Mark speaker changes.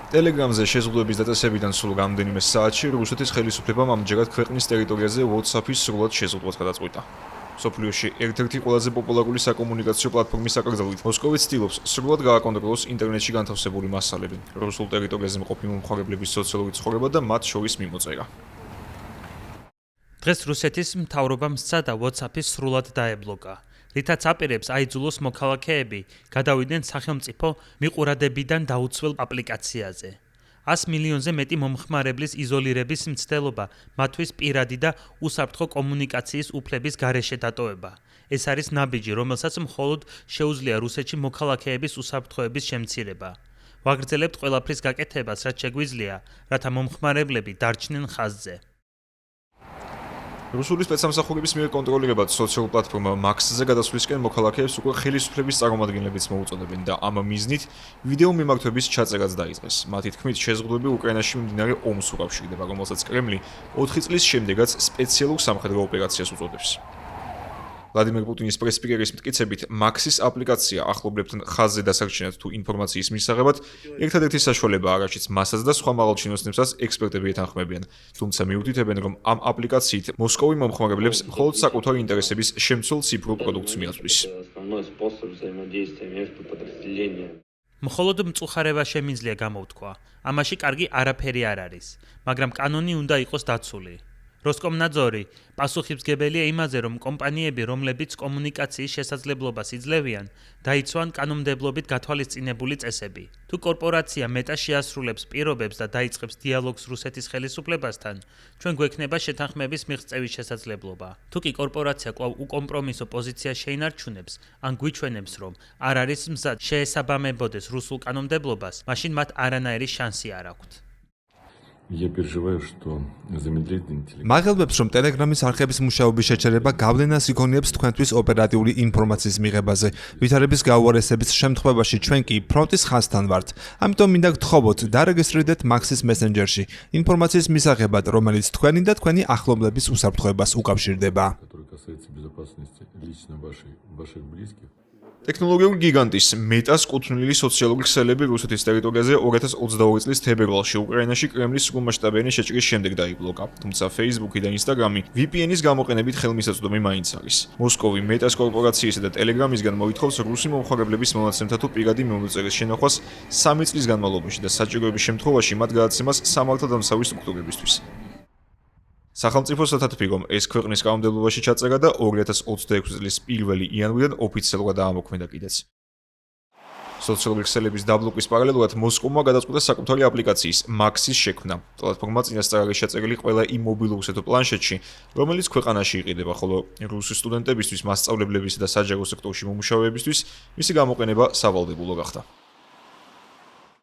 Speaker 1: Telegram-ზე შეზღუდვების დაწესებიდან სულ რამდენიმე საათში რუსეთის ხელისუფლებამ ამჯერად ქვეყნის ტერიტორიაზე WhatsApp-ის სრულად შეზღუდვას გადაწყვიტა. სოფლიოში ერთ-ერთი ყველაზე პოპულარული საკომუნიკაციო პლატფორმის აკრძალვით მოსკოვი ცდილობს სრულად გააკონტროლოს ინტერნეტში განთავსებული მასალები, რუსულ ტერიტორიაზე მყოფი მომხმარებლების სოციალური ცხოვრება და მათ შორის მიმოწერა.
Speaker 2: დღეს რუსეთის მთავრობამ სცადა WhatsApp-ის სრულად დაებლოკა, რითაც აპირებს აიძულოს მოქალაქეები გადავიდნენ სახელმწიფო მიყურადებიდან დაუცველ აპლიკაციაზე. 100 მილიონზე მეტი მომხმარებლის იზოლირების მცდელობა მათთვის პირადი და უსაფრთხო კომუნიკაციის უფლების გარეშე დატოვება. ეს არის ნაბიჯი, რომელსაც მხოლოდ შეუძლია რუსეთში მოქალაქეების უსაფრთხოების შემცირება. ვაგრძელებთ ყველაფრის გაკეთებას, რაც შეგვიძლია, რათა მომხმარებლები დარჩნენ ხაზზე.
Speaker 1: რუსული სპეცსამსახურების მიერ კონტროლირებად სოციალურ პლატფორმა Max-ზე გადასვლისკენ მოქალაქეებს უკვე ხელისუფლების წარმომადგენლებიც მოუწოდებენ და ამ მიზნით ვიდეო მიმართვების ჩაწერაც დაიწყეს. მათი თქმით, შეზღუდვები უკრაინაში მიმდინარე ომს უკავშირდება, რომელსაც კრემლი 4 წლის შემდეგაც სპეციალურ სამხედრო ოპერაციას უწოდებს. ვლადიმერ პუტინის პრესპიკერის მტკიცებით, Max-ის აპლიკაცია ახლობლებთან ხაზზე დასარჩენად თუ ინფორმაციის მისაღებად ერთადერთი საშუალებაა, რაშიც მასაც და სხვა მაღალჩინოსნებსაც ექსპერტები ეთანხმებიან. თუმცა მიუთითებენ, რომ ამ აპლიკაციით მოსკოვი მომხმარებლებს მხოლოდ საკუთარი ინტერესების შემცველ ციფრულ პროდუქტს მიაწვდის.
Speaker 2: მხოლოდ მწუხარება შემიძლია გამოვთქვა. ამაში კარგი არაფერი არ არის, მაგრამ კანონი უნდა იყოს დაცული. როსკომნაძორი პასუხისმგებელია იმაზე, რომ კომპანიები, რომლებიც კომუნიკაციის შესაძლებლობას იძლევიან, დაიცვან კანონმდებლობით გათვალისწინებული წესები. თუ კორპორაცია მეტა შეასრულებს პირობებს და დაიწყებს დიალოგს რუსეთის ხელისუფლებასთან, ჩვენ გვექნება შეთანხმების მიღწევის შესაძლებლობა. თუ კი კორპორაცია კვლავ უკომპრომისო პოზიციას შეინარჩუნებს, ან გვიჩვენებს, რომ არ არის მზად შეესაბამებოდეს რუსულ კანონმდებლობას, მაშინ მათ არანაირი შანსი არ აქვთ.
Speaker 3: მაღელვებს, რომ Telegram-ის არხების მუშაობის შეჩერება გავლენას იქონიებს თქვენთვის ოპერატიული ინფორმაციის მიღებაზე. ვითარების გაუარესების შემთხვევაში ჩვენ კი ფრონტის ხაზთან ვართ. ამიტომ მინდა გთხოვოთ, დარეგისტრირდეთ Max-ის მესენჯერში ინფორმაციის მისაღებად, რომელიც თქვენი და თქვენი ახლობლების უსაფრთხოებას უკავშირდება.
Speaker 1: ტექნოლოგიური გიგანტის Meta-ს კუთვნილი სოციალური ქსელები რუსეთის ტერიტორიაზე 2022 წლის თებერვალში უკრაინაში კრემლის სრულმასშტაბიანი შეჭრის შემდეგ დაიბლოკა. თუმცა Facebook-ი და Instagram-ი VPN-ის გამოყენებით ხელმისაწვდომი მაინც არის. მოსკოვი Meta-ს კორპორაციისა და Telegram-ისგან მოითხოვს რუსი მომხმარებლების მონაცემთა თუ პირადი მიმოწერის შენახვას 3 წლის განმავლობაში და საჭიროების შემთხვევაში მათ გადაცემას სამართალდამცავი სტრუქტურებისთვის. სახელმწიფო სათათბირომ ეს ქვეყნის კანონმდებლობაში ჩაწერა და 2026 წლის 1 იანვრიდან ოფიციალურად დაამოქმედა კიდეც. სოციალური ქსელების დაბლოკვის პარალელურად მოსკოვმა გადაწყვიტა საკუთარი აპლიკაციის Max-ის შექმნა. პლატფორმა წინასწარ არის შეწერილი ყველა იმ მობილურსა თუ პლანშეტში, რომელიც ქვეყანაში იყიდება, ხოლო რუსი სტუდენტებისთვის, მასწავლებლებისა და საჯარო სექტორში მომუშავეებისთვის მისი გამოყენება სავალდებულო გახდა.